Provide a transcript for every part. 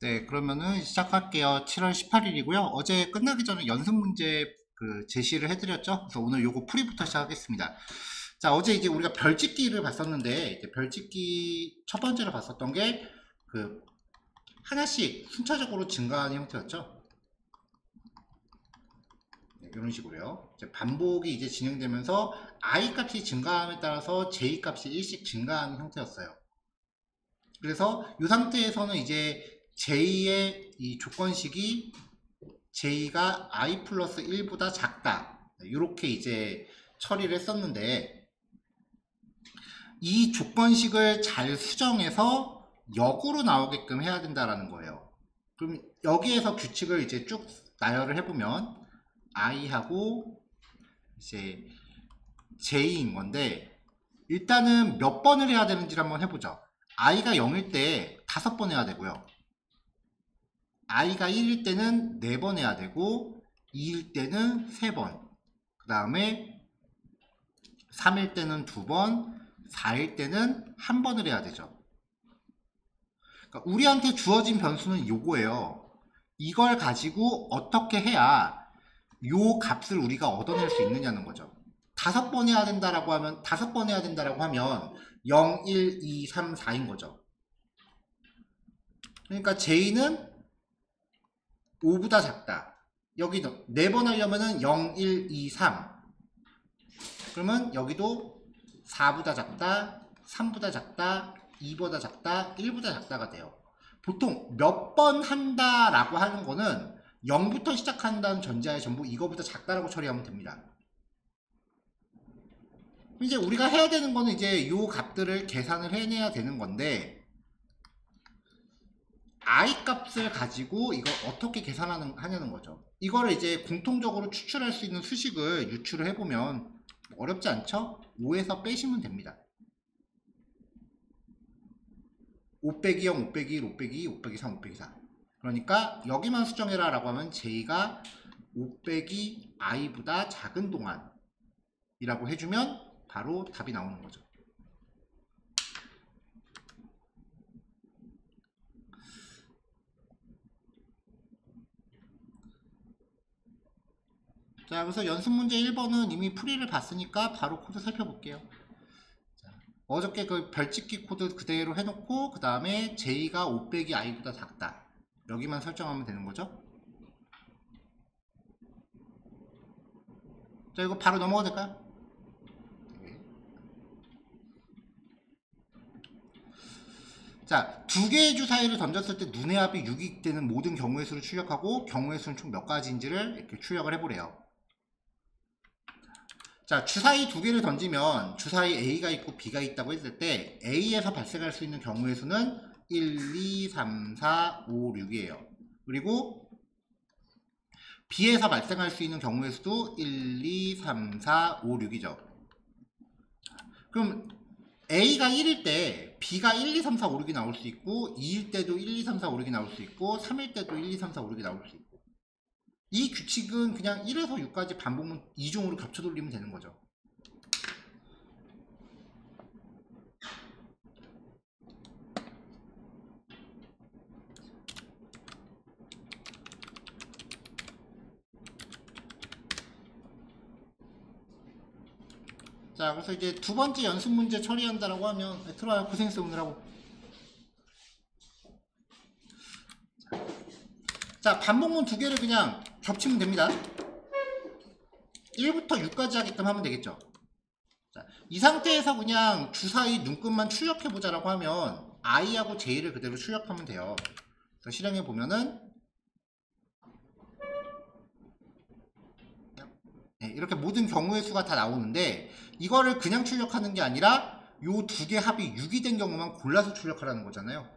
네, 그러면은 시작할게요. 7월 18일이고요. 어제 끝나기 전에 연습 문제 제시를 해드렸죠. 그래서 오늘 요거 풀이부터 시작하겠습니다. 자, 어제 이제 우리가 별짓기를 봤었는데, 이제 별짓기 첫 번째로 봤었던 게 하나씩 순차적으로 증가하는 형태였죠. 네, 이런 식으로요. 이제 반복이 이제 진행되면서 i 값이 증가함에 따라서 j 값이 1씩 증가하는 형태였어요. 그래서 이 상태에서는 이제 j의 이 조건식이 j가 i 플러스 1보다 작다, 이렇게 이제 처리를 했었는데, 이 조건식을 잘 수정해서 역으로 나오게끔 해야 된다라는 거예요. 그럼 여기에서 규칙을 이제 쭉 나열을 해보면 i하고 이제 j인 건데, 일단은 몇 번을 해야 되는지를 한번 해보죠. i가 0일 때 5번 해야 되고요. i가 1일 때는 4번 해야 되고, 2일 때는 3번, 그 다음에 3일 때는 2번, 4일 때는 1번을 해야 되죠. 그러니까 우리한테 주어진 변수는 요거예요. 이걸 가지고 어떻게 해야 요 값을 우리가 얻어낼 수 있느냐는 거죠. 5번 해야 된다라고 하면 5번 해야 된다라고 하면 0, 1, 2, 3, 4인 거죠. 그러니까 j는 5보다 작다. 여기도 4번 하려면은 0, 1, 2, 3. 그러면 여기도 4보다 작다, 3보다 작다, 2보다 작다, 1보다 작다가 돼요. 보통 몇 번 한다라고 하는 거는 0부터 시작한다는 전제하에 전부 이거보다 작다라고 처리하면 됩니다. 이제 우리가 해야 되는 거는 이제 요 값들을 계산을 해내야 되는 건데, i 값을 가지고 이걸 어떻게 하냐는 거죠. 이거를 이제 공통적으로 추출할 수 있는 수식을 유출을 해보면 어렵지 않죠? 5에서 빼시면 됩니다. 5 빼기 0, 5 빼기 1, 5 빼기 2, 5 빼기 3, 5 빼기 4. 그러니까 여기만 수정해라 라고 하면 j가 5 빼기 i보다 작은 동안 이라고 해주면 바로 답이 나오는 거죠. 자, 그래서 연습 문제 1번은 이미 풀이를 봤으니까 바로 코드 살펴볼게요. 자, 어저께 그 별짓기 코드 그대로 해놓고, 그 다음에 j가 5 빼기 i보다 작다, 여기만 설정하면 되는 거죠. 자, 이거 바로 넘어가도 될까요? 자, 두 개의 주사위를 던졌을 때 눈의 합이 6이 되는 모든 경우의 수를 출력하고, 경우의 수는 총 몇 가지인지를 이렇게 출력을 해보래요. 자, 주사위 두 개를 던지면 주사위 A가 있고 B가 있다고 했을 때 A에서 발생할 수 있는 경우의 수는 1, 2, 3, 4, 5, 6이에요. 그리고 B에서 발생할 수 있는 경우의 수도 1, 2, 3, 4, 5, 6이죠. 그럼 A가 1일 때 B가 1, 2, 3, 4, 5, 6이 나올 수 있고, 2일 때도 1, 2, 3, 4, 5, 6이 나올 수 있고, 3일 때도 1, 2, 3, 4, 5, 6이 나올 수 있고, 이 규칙은 그냥 1에서 6까지 반복문 2종으로 겹쳐 돌리면 되는 거죠. 자, 그래서 이제 두 번째 연습 문제 처리한다라고 하면, 들어와요. 고생했어 오늘하고. 자, 반복문 두 개를 그냥 겹치면 됩니다. 1부터 6까지 하게끔 하면 되겠죠. 자, 이 상태에서 그냥 주사위 눈끝만 출력해보자라고 하면 i하고 j를 그대로 출력하면 돼요. 그래서 실행해보면은 네, 이렇게 모든 경우의 수가 다 나오는데, 이거를 그냥 출력하는 게 아니라 요 두 개 합이 6이 된 경우만 골라서 출력하라는 거잖아요.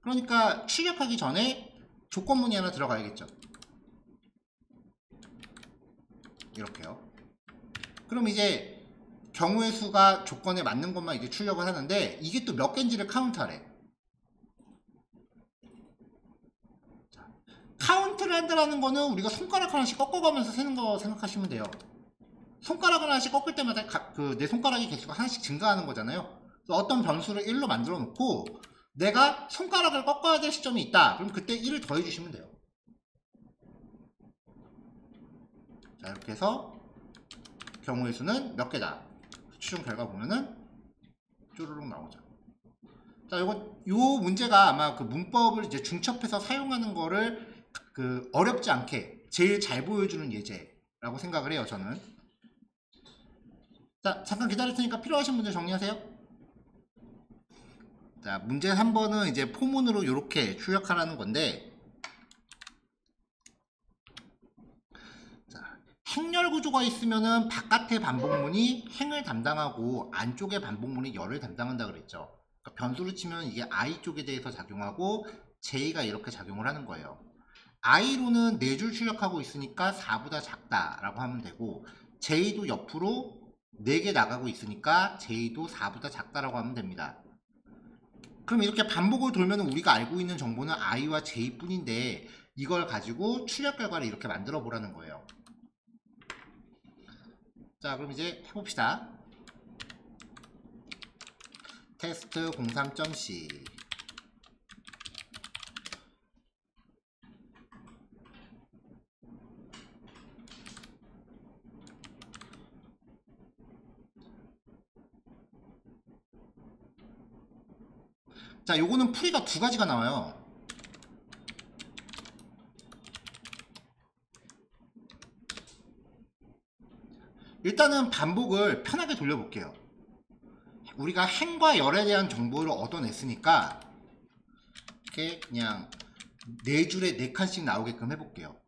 그러니까 출력하기 전에 조건문이 하나 들어가야겠죠. 이렇게요. 그럼 이제 경우의 수가 조건에 맞는 것만 이제 출력을 하는데, 이게 또 몇 개인지를 카운트하래. 카운트를 한다는 거는 우리가 손가락 하나씩 꺾어가면서 세는 거 생각하시면 돼요. 손가락을 하나씩 꺾을 때마다 내 손가락의 개수가 하나씩 증가하는 거잖아요. 그래서 어떤 변수를 1로 만들어 놓고 내가 손가락을 꺾어야 될 시점이 있다. 그럼 그때 1을 더해 주시면 돼요. 자, 이렇게 해서 경우의 수는 몇 개다. 추정 결과 보면은 쪼르륵 나오죠. 자, 요 문제가 아마 그 문법을 이제 중첩해서 사용하는 거를 그 어렵지 않게 제일 잘 보여주는 예제라고 생각을 해요, 저는. 자, 잠깐 기다릴 테니까 필요하신 분들 정리하세요. 자, 문제 3번은 이제 포문으로 이렇게 출력하라는 건데, 자, 행렬 구조가 있으면은 바깥의 반복문이 행을 담당하고 안쪽의 반복문이 열을 담당한다 그랬죠. 그러니까 변수로 치면 이게 I 쪽에 대해서 작용하고 J가 이렇게 작용을 하는 거예요. I로는 4줄 출력하고 있으니까 4보다 작다라고 하면 되고, J도 옆으로 4개 나가고 있으니까 J도 4보다 작다라고 하면 됩니다. 그럼 이렇게 반복을 돌면 우리가 알고 있는 정보는 I와 J 뿐인데, 이걸 가지고 출력 결과를 이렇게 만들어 보라는 거예요. 자, 그럼 이제 해봅시다. 테스트 03.c. 자, 요거는 풀이가 2가지가 나와요. 일단은 반복을 편하게 돌려볼게요. 우리가 행과 열에 대한 정보를 얻어냈으니까 이렇게 그냥 4줄에 4칸씩 나오게끔 해볼게요.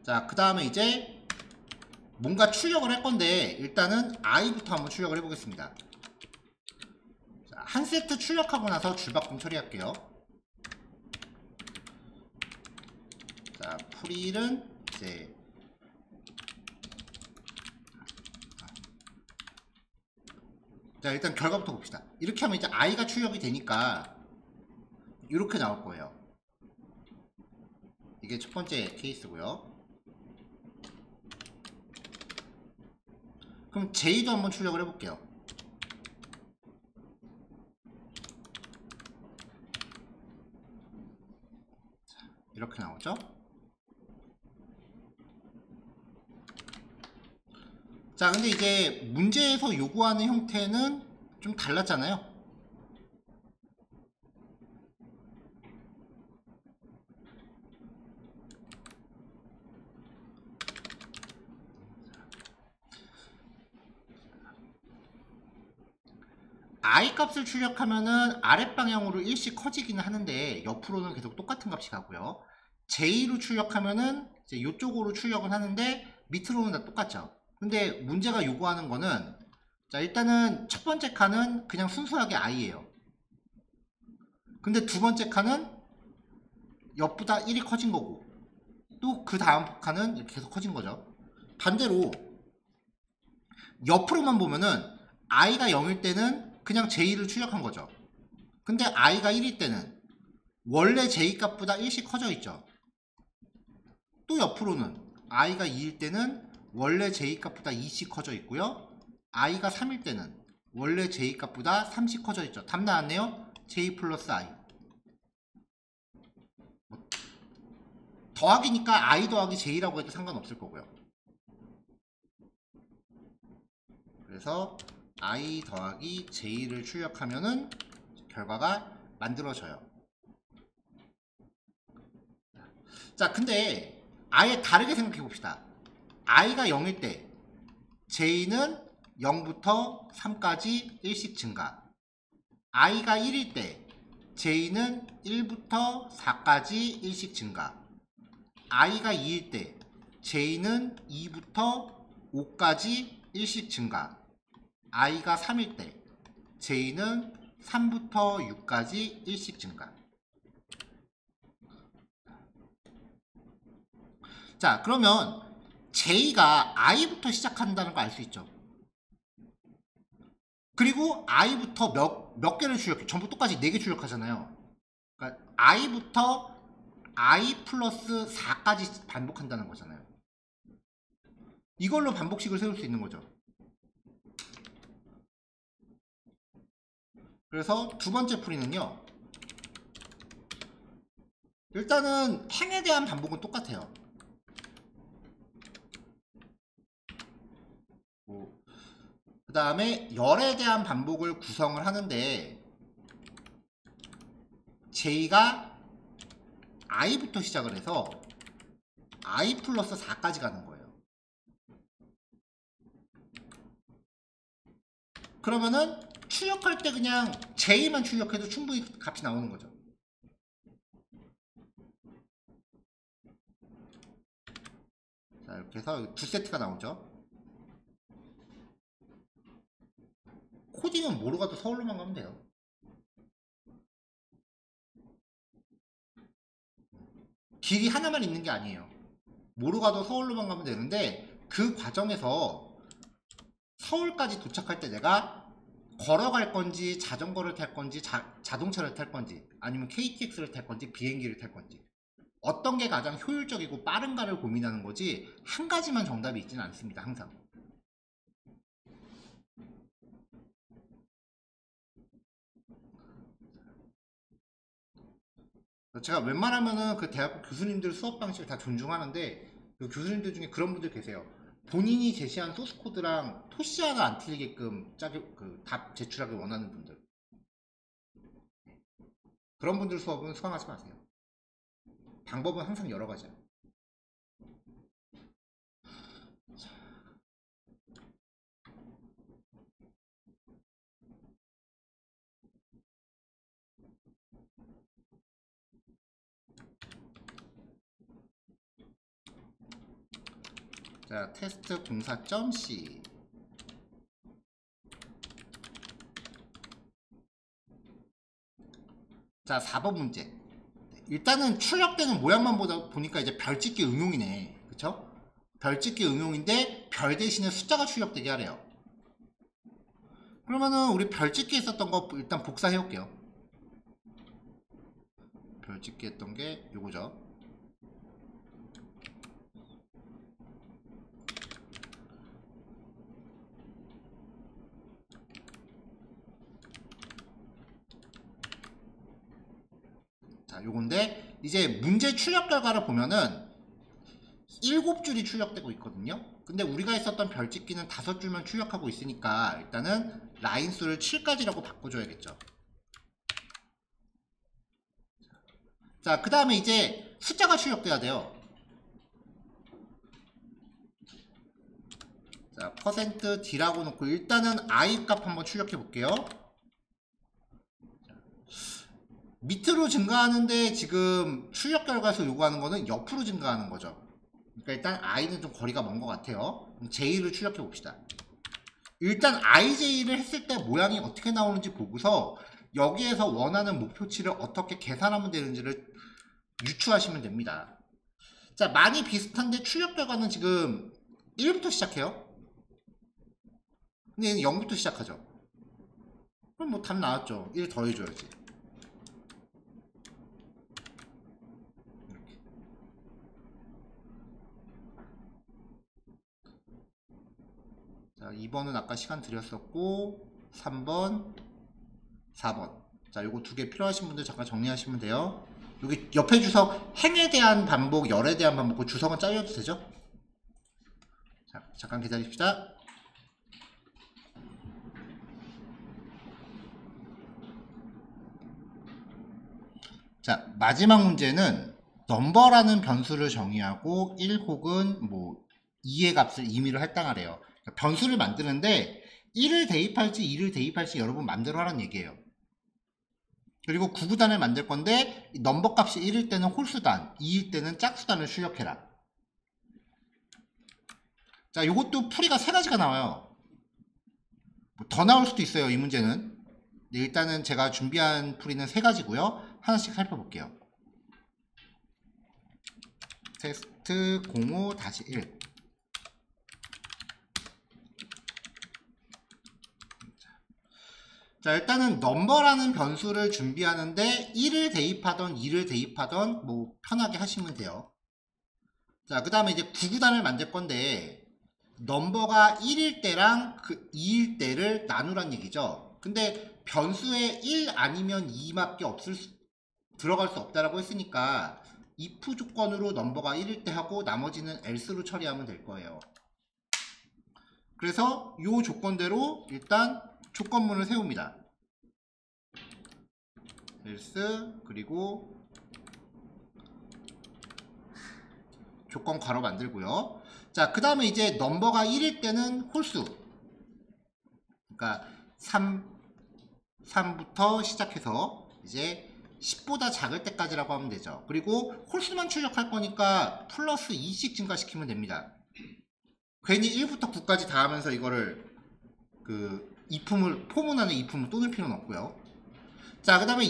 자, 그 다음에 이제 뭔가 출력을 할 건데, 일단은 I부터 한번 출력을 해보겠습니다. 자, 한 세트 출력하고 나서 줄바꿈 처리할게요. 자, 풀이는 이제 자, 일단 결과부터 봅시다. 이렇게 하면 이제 I가 출력이 되니까 이렇게 나올 거예요. 이게 첫 번째 케이스고요. 그럼 J도 한번 출력을 해볼게요. 이렇게 나오죠. 자, 근데 이제 문제에서 요구하는 형태는 좀 달랐잖아요. I 값을 출력하면은 아랫방향으로 일씩 커지기는 하는데 옆으로는 계속 똑같은 값이 가고요. J로 출력하면은 이제 이쪽으로 출력을 하는데 밑으로는 다 똑같죠. 근데 문제가 요구하는 거는, 자, 일단은 첫 번째 칸은 그냥 순수하게 I예요. 근데 두 번째 칸은 옆보다 1이 커진 거고, 또 그 다음 칸은 이렇게 계속 커진 거죠. 반대로 옆으로만 보면은 I가 0일 때는 그냥 J를 출력한 거죠. 근데 I가 1일 때는 원래 J 값보다 1씩 커져 있죠. 또 옆으로는 I가 2일 때는 원래 J 값보다 2씩 커져 있고요. I가 3일 때는 원래 J 값보다 3씩 커져 있죠. 답 나왔네요. J 플러스 I. 더하기니까 I 더하기 J라고 해도 상관없을 거고요. 그래서 I 더하기 J를 출력하면은 결과가 만들어져요. 자, 근데 아예 다르게 생각해 봅시다. I가 0일 때 J는 0부터 3까지 1씩 증가. I가 1일 때 J는 1부터 4까지 1씩 증가. I가 2일 때 J는 2부터 5까지 1씩 증가. I가 3일 때 J는 3부터 6까지 1씩 증가. 자, 그러면 J가 I부터 시작한다는 거 알 수 있죠. 그리고 I부터 몇 개를 출력해? 전부 똑같이 4개 출력하잖아요. 그러니까 I부터 I 플러스 4까지 반복한다는 거잖아요. 이걸로 반복식을 세울 수 있는 거죠. 그래서 두 번째 풀이는요, 일단은 행에 대한 반복은 똑같아요. 그 다음에 열에 대한 반복을 구성을 하는데 J가 i부터 시작을 해서 i 플러스 4까지 가는 거예요. 그러면은 출력할 때 그냥 J만 출력해도 충분히 값이 나오는 거죠. 자, 이렇게 해서 두 세트가 나오죠. 코딩은 뭐로 가도 서울로만 가면 돼요. 길이 하나만 있는 게 아니에요. 뭐로 가도 서울로만 가면 되는데, 그 과정에서 서울까지 도착할 때 내가 걸어갈 건지 자전거를 탈 건지 자동차를 탈 건지 아니면 KTX를 탈 건지 비행기를 탈 건지 어떤 게 가장 효율적이고 빠른가를 고민하는 거지, 한 가지만 정답이 있지는 않습니다. 항상. 제가 웬만하면은 그 대학 교수님들 수업 방식을 다 존중하는데, 그 교수님들 중에 그런 분들 계세요. 본인이 제시한 소스 코드랑 토시 하나 안 틀리게끔 답 제출하길 원하는 분들. 그런 분들 수업은 수강하지 마세요. 방법은 항상 여러 가지야. 자, 테스트 공사.c. 자, 4번 문제. 일단은 출력되는 모양만 보니까 이제 별짓기 응용이네. 그쵸? 별짓기 응용인데 별 대신에 숫자가 출력되게 하래요. 그러면은 우리 별짓기 했었던 거 일단 복사해 올게요. 별짓기 했던 게 요거죠. 자, 요건데 이제 문제 출력 결과를 보면은 7줄이 출력되고 있거든요. 근데 우리가 했었던 별짓기는 5줄만 출력하고 있으니까 일단은 라인 수를 7까지라고 바꿔줘야겠죠. 자, 그 다음에 이제 숫자가 출력돼야 돼요. 자, %d라고 놓고 일단은 i 값 한번 출력해 볼게요. 밑으로 증가하는데 지금 출력 결과에서 요구하는 거는 옆으로 증가하는 거죠. 그러니까 일단 i는 좀 거리가 먼 것 같아요. 그럼 j를 출력해 봅시다. 일단 ij를 했을 때 모양이 어떻게 나오는지 보고서 여기에서 원하는 목표치를 어떻게 계산하면 되는지를 유추하시면 됩니다. 자, 많이 비슷한데 출력 결과는 지금 1부터 시작해요. 근데 얘는 0부터 시작하죠. 그럼 뭐 답 나왔죠. 1 더해줘야지. 자, 2번은 아까 시간 드렸었고 3번 4번. 자, 요거 두 개 필요하신 분들 잠깐 정리하시면 돼요. 여기 옆에 주석 행에 대한 반복, 열에 대한 반복, 그 주석은 잘려도 되죠? 자, 잠깐 기다립시다. 자, 마지막 문제는 넘버라는 변수를 정의하고 1 혹은 뭐 2의 값을 임의로 할당하래요. 그러니까 변수를 만드는데 1을 대입할지 2를 대입할지 여러분 맘대로 하라는 얘기예요. 그리고 구구단을 만들 건데 넘버 값이 1일 때는 홀수단, 2일 때는 짝수단을 출력해라. 자, 요것도 풀이가 3가지가 나와요. 뭐더 나올 수도 있어요, 이 문제는. 네, 일단은 제가 준비한 풀이는 3가지고요. 하나씩 살펴볼게요. 테스트 05-1. 자, 일단은 넘버라는 변수를 준비하는데 1을 대입하던 2를 대입하던 뭐 편하게 하시면 돼요. 자, 그 다음에 이제 구구단을 만들 건데 넘버가 1일 때랑 그 2일 때를 나누란 얘기죠. 근데 변수에 1 아니면 2밖에 들어갈 수 없다라고 했으니까 if 조건으로 넘버가 1일 때 하고 나머지는 else로 처리하면 될 거예요. 그래서 이 조건대로 일단 조건문을 세웁니다. else 그리고 조건 괄호 만들고요. 자, 그 다음에 이제 넘버가 1일 때는 홀수, 그러니까 3부터 시작해서 이제 10보다 작을 때까지라고 하면 되죠. 그리고 홀수만 출력할 거니까 플러스 2씩 증가시키면 됩니다. 괜히 1부터 9까지 다 하면서 이거를 포문 안에 if을 또 넣을 필요는 없고요. 자, 그 다음에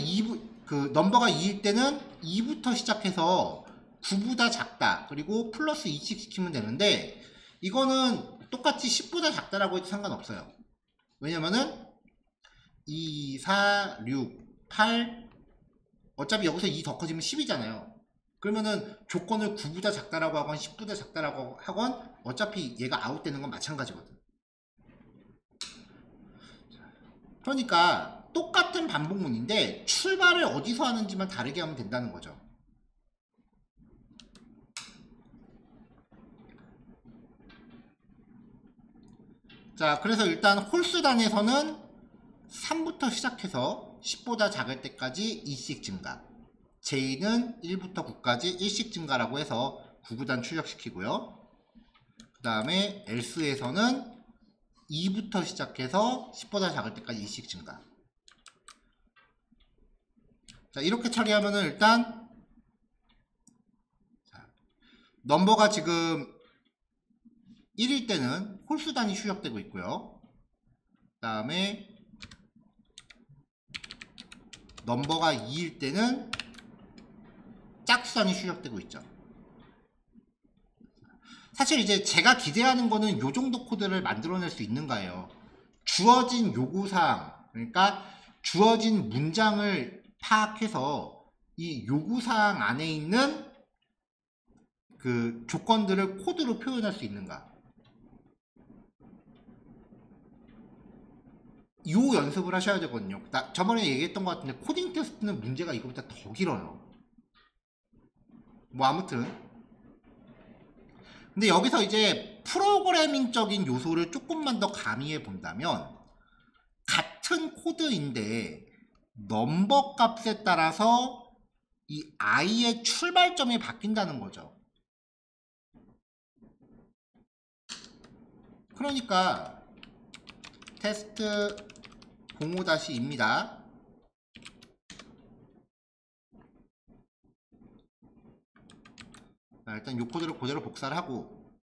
넘버가 2일 때는 2부터 시작해서 9보다 작다 그리고 플러스 2씩 시키면 되는데, 이거는 똑같이 10보다 작다라고 해도 상관없어요. 왜냐면은 2, 4, 6, 8 어차피 여기서 2 더 커지면 10이잖아요. 그러면은 조건을 9보다 작다라고 하건 10보다 작다라고 하건 어차피 얘가 아웃되는 건 마찬가지거든. 그러니까 똑같은 반복문인데 출발을 어디서 하는지만 다르게 하면 된다는 거죠. 자, 그래서 일단 홀수 단에서는 3부터 시작해서 10보다 작을 때까지 2씩 증가, J는 1부터 9까지 1씩 증가라고 해서 9구단 출력시키고요. 그 다음에 else에서는 2부터 시작해서 10보다 작을 때까지 2씩 증가. 자, 이렇게 처리하면은 일단 넘버가 지금 1일 때는 홀수단이 출력되고 있고요. 그 다음에 넘버가 2일 때는 짝수단이 출력되고 있죠. 사실 이제 제가 기대하는 거는 요 정도 코드를 만들어낼 수 있는가예요. 주어진 요구사항, 그러니까 주어진 문장을 파악해서 이 요구사항 안에 있는 그 조건들을 코드로 표현할 수 있는가. 요 연습을 하셔야 되거든요. 저번에 얘기했던 것 같은데 코딩 테스트는 문제가 이거보다 더 길어요. 뭐 아무튼 근데 여기서 이제 프로그래밍적인 요소를 조금만 더 가미해 본다면, 같은 코드인데 넘버 값에 따라서 이 i의 출발점이 바뀐다는 거죠. 그러니까 테스트 05-2입니다. 일단 이 코드를 그대로 복사를 하고,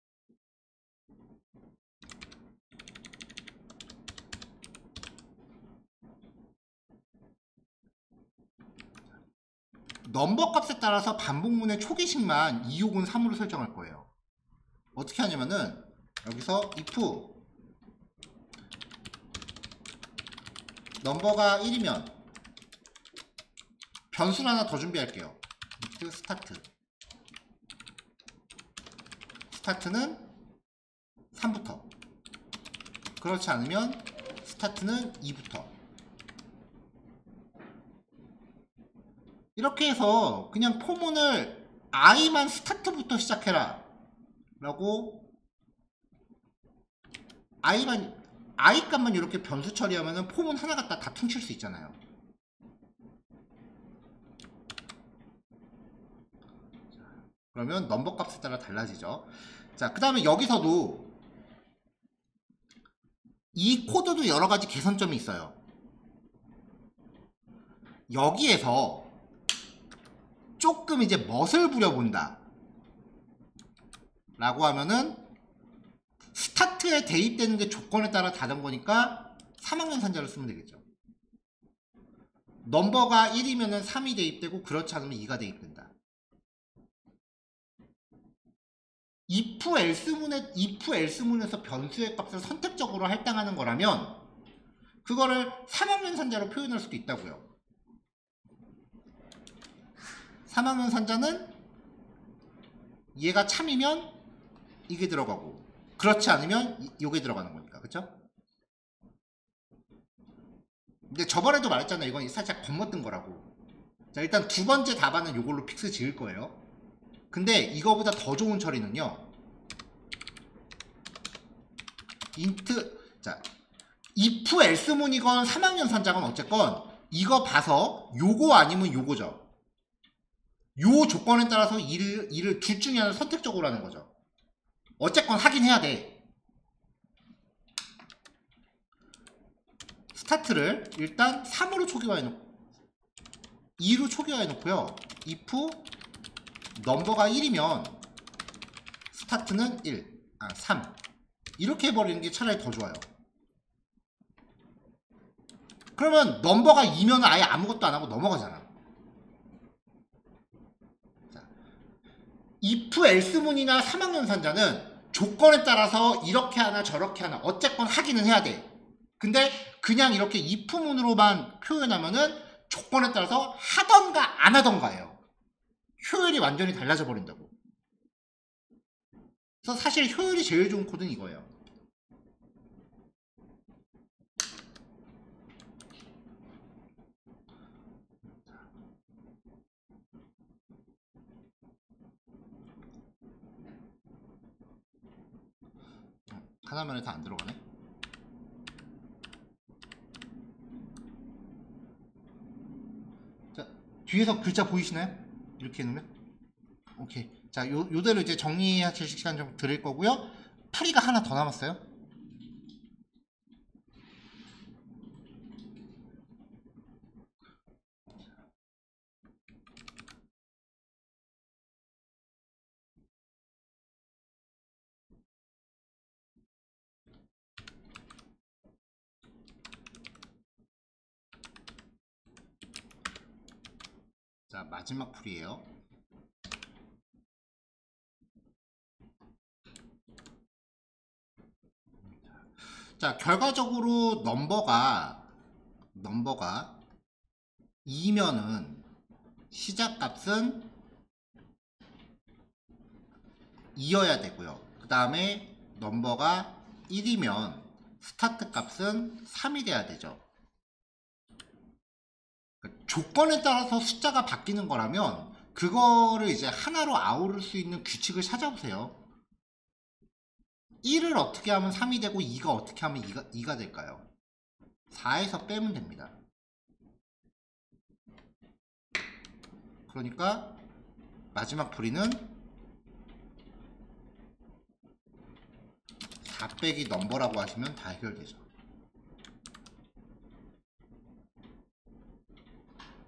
넘버 값에 따라서 반복문의 초기식만 2 혹은 3으로 설정할 거예요. 어떻게 하냐면은 여기서 if 넘버가 1이면 변수를 하나 더 준비할게요. 스타트. 스타트는 3부터, 그렇지 않으면 스타트는 2부터. 이렇게 해서 그냥 포문을 i만 스타트부터 시작해라 라고, i 값만 이렇게 변수 처리하면은 포문 하나 갖다 다 퉁칠 수 있잖아요. 그러면 넘버 값에 따라 달라지죠. 자, 그 다음에 여기서도 이 코드도 여러 가지 개선점이 있어요. 여기에서 조금 이제 멋을 부려본다 라고 하면은 스타트에 대입되는 게 조건에 따라 다른 거니까 3학년 산자를 쓰면 되겠죠. 넘버가 1이면은 3이 대입되고 그렇지 않으면 2가 대입된다. if else문에서 변수의 값을 선택적으로 할당하는 거라면 그거를 3학년 산자로 표현할 수도 있다고요. 3학년 산자는 얘가 참이면 이게 들어가고 그렇지 않으면 이게 들어가는 거니까, 그쵸? 근데 저번에도 말했잖아요. 이건 살짝 건너뜬 거라고. 자, 일단 두 번째 답안은 이걸로 픽스 지을 거예요. 근데 이거보다 더 좋은 처리는요. 인트, 자, if else문이건 3학년 선장은 어쨌건 이거 봐서 요거 아니면 요거죠. 요 조건에 따라서 일을 둘 중에 하나 선택적으로 하는 거죠. 어쨌건 하긴 해야 돼. 스타트를 일단 3으로 초기화해 놓고 2로 초기화해 놓고요. if 넘버가 1이면 스타트는 3 이렇게 해버리는 게 차라리 더 좋아요. 그러면 넘버가 2면 아예 아무것도 안 하고 넘어가잖아. 자, if else문이나 3학년 산자는 조건에 따라서 이렇게 하나 저렇게 하나 어쨌건 하기는 해야 돼. 근데 그냥 이렇게 if문으로만 표현하면은 조건에 따라서 하던가 안 하던가예요. 효율이 완전히 달라져 버린다고. 그래서 사실 효율이 제일 좋은 코드는 이거예요. 하나만에 다 안 들어가네. 자, 뒤에서 글자 보이시나요? 이렇게 해놓으면 오케이. 자, 요대로 이제 정리하실 시간 좀 드릴 거고요. 풀이가 하나 더 남았어요. 자, 마지막 풀이에요. 자, 결과적으로 넘버가 2면은 시작값은 2여야 되고요. 그 다음에 넘버가 1이면 스타트 값은 3이 돼야 되죠. 조건에 따라서 숫자가 바뀌는 거라면 그거를 이제 하나로 아우를 수 있는 규칙을 찾아보세요. 1을 어떻게 하면 3이 되고 2가 어떻게 하면 2가 될까요? 4에서 빼면 됩니다. 그러니까 마지막 풀이는 4 빼기 넘버라고 하시면 다 해결되죠.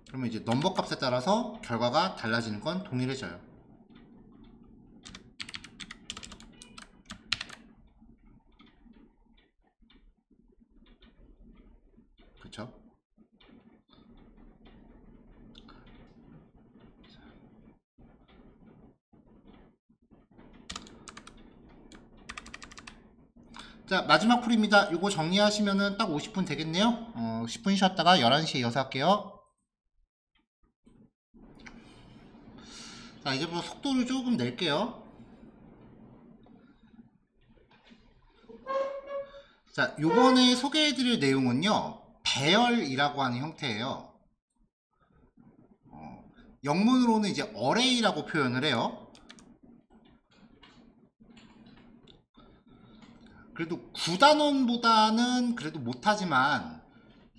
그러면 이제 넘버 값에 따라서 결과가 달라지는 건 동일해져요. 그쵸? 자, 마지막 풀입니다. 이거 정리하시면은 딱 50분 되겠네요. 10분 쉬었다가 11시에 이어서 할게요. 자, 이제부터 속도를 조금 낼게요. 자, 요번에 소개해드릴 내용은요, 배열이라고 하는 형태예요. 영문으로는 이제 array라고 표현을 해요. 그래도 9단원보다는 그래도 못하지만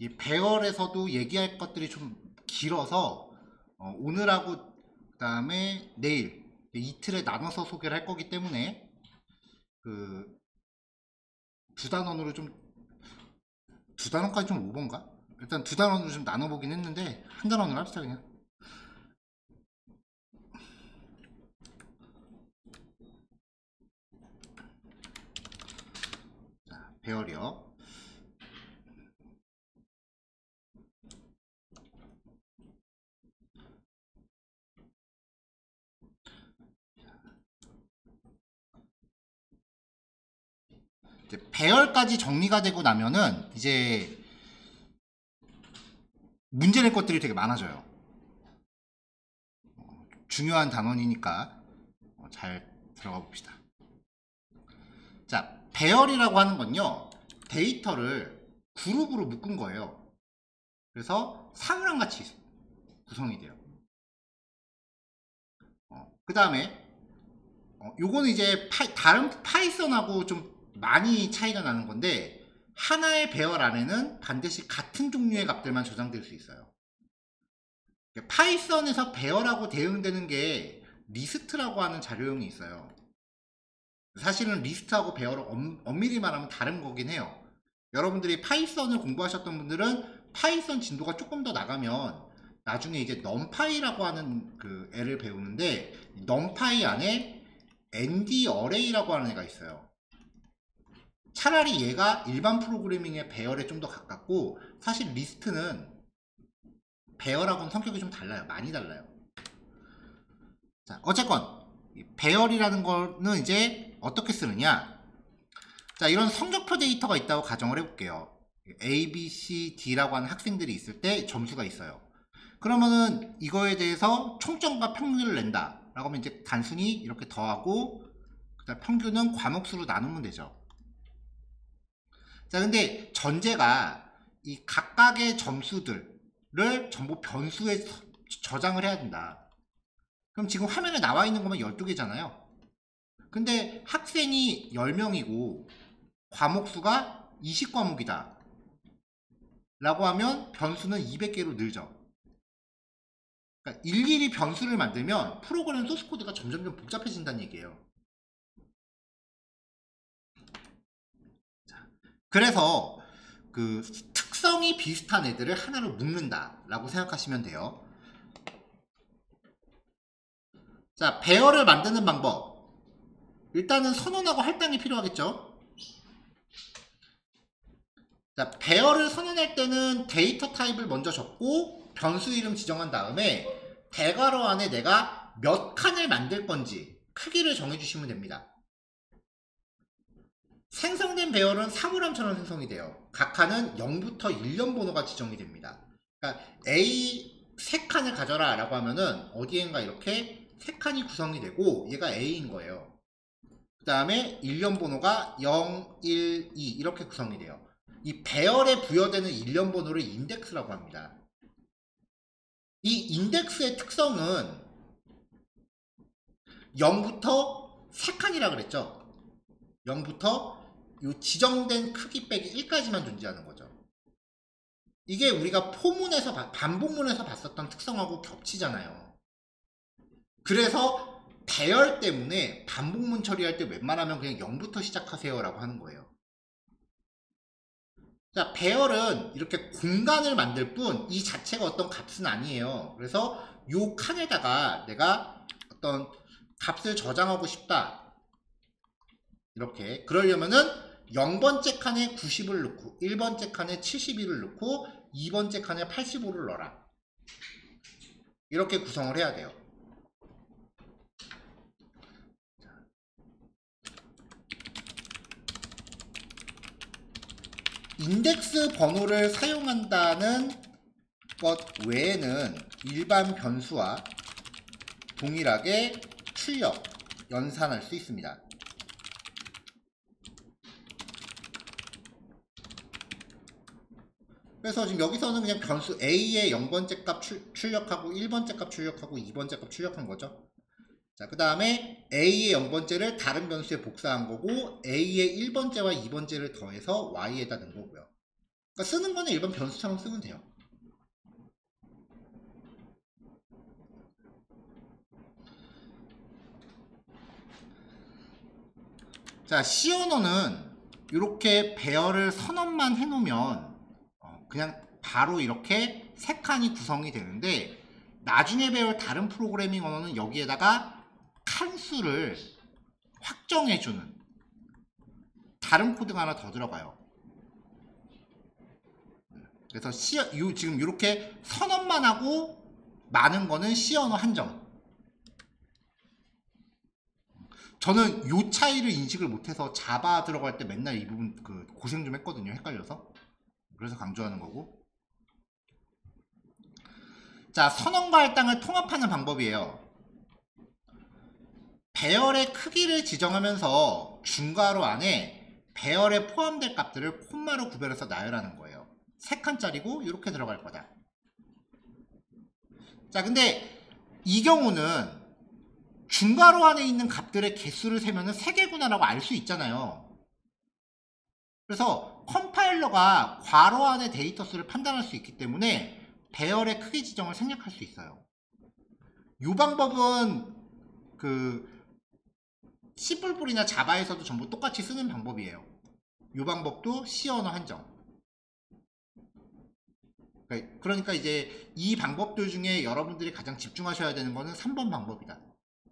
이 배열에서도 얘기할 것들이 좀 길어서 오늘하고 그 다음에 내일 이틀에 나눠서 소개를 할 거기 때문에 그 2단원으로 좀 2단원까지 좀 오버인가? 일단 2단원으로 좀 나눠보긴 했는데 한 단원으로 합시다 그냥. 자, 배열이요. 이제 배열까지 정리가 되고 나면은 이제 문제 낼 것들이 되게 많아져요. 중요한 단원이니까 잘 들어가 봅시다. 자, 배열이라고 하는 건요, 데이터를 그룹으로 묶은 거예요. 그래서 사물함 같이 구성이 돼요. 그 다음에 요거는 이제 다른 파이썬하고 좀 많이 차이가 나는 건데, 하나의 배열 안에는 반드시 같은 종류의 값들만 저장될 수 있어요. 파이썬에서 배열하고 대응되는 게 리스트라고 하는 자료형이 있어요. 사실은 리스트하고 배열을 엄밀히 말하면 다른 거긴 해요. 여러분들이 파이썬을 공부하셨던 분들은 파이썬 진도가 조금 더 나가면 나중에 이제 numPy라고 하는 그 애를 배우는데, numpy 안에 ND 어레이라고 하는 애가 있어요. 차라리 얘가 일반 프로그래밍의 배열에 좀 더 가깝고, 사실 리스트는 배열하고는 성격이 좀 달라요. 많이 달라요. 자, 어쨌건 배열이라는 거는 이제 어떻게 쓰느냐. 자, 이런 성적표 데이터가 있다고 가정을 해볼게요. A, B, C, D라고 하는 학생들이 있을 때 점수가 있어요. 그러면은 이거에 대해서 총점과 평균을 낸다 라고 하면 이제 단순히 이렇게 더하고, 그다음 평균은 과목수로 나누면 되죠. 자, 근데 전제가 이 각각의 점수들을 전부 변수에 저장을 해야 된다. 그럼 지금 화면에 나와 있는 것만 12개잖아요. 근데 학생이 10명이고 과목수가 20과목이다 라고 하면 변수는 200개로 늘죠. 그러니까 일일이 변수를 만들면 프로그램 소스코드가 점점 복잡해진다는 얘기예요. 그래서 그 특성이 비슷한 애들을 하나로 묶는다 라고 생각하시면 돼요. 자, 배열을 만드는 방법. 일단은 선언하고 할당이 필요하겠죠. 자, 배열을 선언할 때는 데이터 타입을 먼저 적고 변수 이름 지정한 다음에 대괄호 안에 내가 몇 칸을 만들 건지 크기를 정해주시면 됩니다. 생성된 배열은 사물함처럼 생성이 돼요. 각 칸은 0부터 1년 번호가 지정이 됩니다. 그러니까 A 3칸을 가져라 라고 하면은 어디엔가 이렇게 3칸이 구성이 되고 얘가 A인 거예요. 그 다음에 1년 번호가 0, 1, 2 이렇게 구성이 돼요. 이 배열에 부여되는 1년 번호를 인덱스라고 합니다. 이 인덱스의 특성은 0부터 3칸이라 그랬죠. 0부터 요 지정된 크기 빼기 1까지만 존재하는 거죠. 이게 우리가 포문에서 반복문에서 봤었던 특성하고 겹치잖아요. 그래서 배열 때문에 반복문 처리할 때 웬만하면 그냥 0부터 시작하세요 라고 하는 거예요. 자, 배열은 이렇게 공간을 만들 뿐 이 자체가 어떤 값은 아니에요. 그래서 요 칸에다가 내가 어떤 값을 저장하고 싶다, 이렇게 그러려면은 0번째 칸에 90을 넣고 1번째 칸에 71을 넣고 2번째 칸에 85를 넣어라, 이렇게 구성을 해야 돼요. 인덱스 번호를 사용한다는 것 외에는 일반 변수와 동일하게 출력, 연산할 수 있습니다. 그래서 지금 여기서는 그냥 변수 A의 0번째 값 출력하고 1번째 값 출력하고 2번째 값 출력한 거죠. 자, 그 다음에 A의 0번째를 다른 변수에 복사한 거고 A의 1번째와 2번째를 더해서 Y에다 넣은 거고요. 그러니까 쓰는 거는 일반 변수처럼 쓰면 돼요. 자, C 언어는 이렇게 배열을 선언만 해놓으면 그냥 바로 이렇게 3칸이 구성이 되는데, 나중에 배울 다른 프로그래밍 언어는 여기에다가 칸수를 확정해주는 다른 코드가 하나 더 들어가요. 그래서 지금 이렇게 선언만 하고 많은 거는 C 언어 한정. 저는 요 차이를 인식을 못해서 자바 들어갈 때 맨날 이 부분 고생 좀 했거든요. 헷갈려서. 그래서 강조하는 거고. 자, 선언과 할당을 통합하는 방법이에요. 배열의 크기를 지정하면서 중괄호 안에 배열에 포함될 값들을 콤마로 구별해서 나열하는 거예요. 3칸짜리고 이렇게 들어갈 거다. 자, 근데 이 경우는 중괄호 안에 있는 값들의 개수를 세면은 3개구나라고 알 수 있잖아요. 그래서 컴파일러가 괄호 안의 데이터 수를 판단할 수 있기 때문에 배열의 크기 지정을 생략할 수 있어요. 이 방법은 그 C++이나 자바에서도 전부 똑같이 쓰는 방법이에요. 이 방법도 C 언어 한정. 그러니까 이제 이 방법들 중에 여러분들이 가장 집중하셔야 되는 거는 3번 방법이다.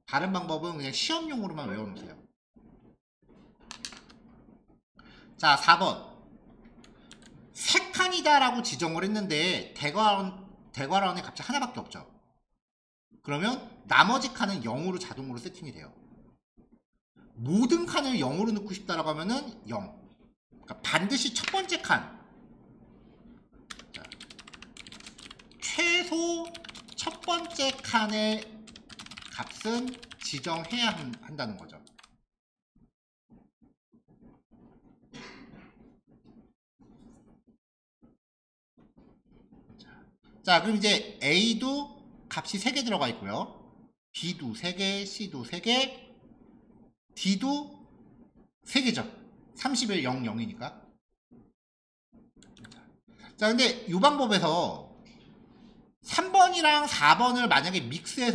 다른 방법은 그냥 시험용으로만 외워놓으세요. 자, 4번. 3칸이다 라고 지정을 했는데 대괄호안에 값이 하나밖에 없죠. 그러면 나머지 칸은 0으로 자동으로 세팅이 돼요. 모든 칸을 0으로 넣고 싶다라고 하면은 0. 그러니까 반드시 첫 번째 칸. 자, 최소 첫 번째 칸의 값은 지정해야 한다는 거죠. 자, 그럼 이제 A도 값이 3개 들어가 있고요. B도 3개, C도 3개, D도 3개죠. 31, 0, 0이니까. 자, 근데 이 방법에서 3번이랑 4번을 만약에 믹스를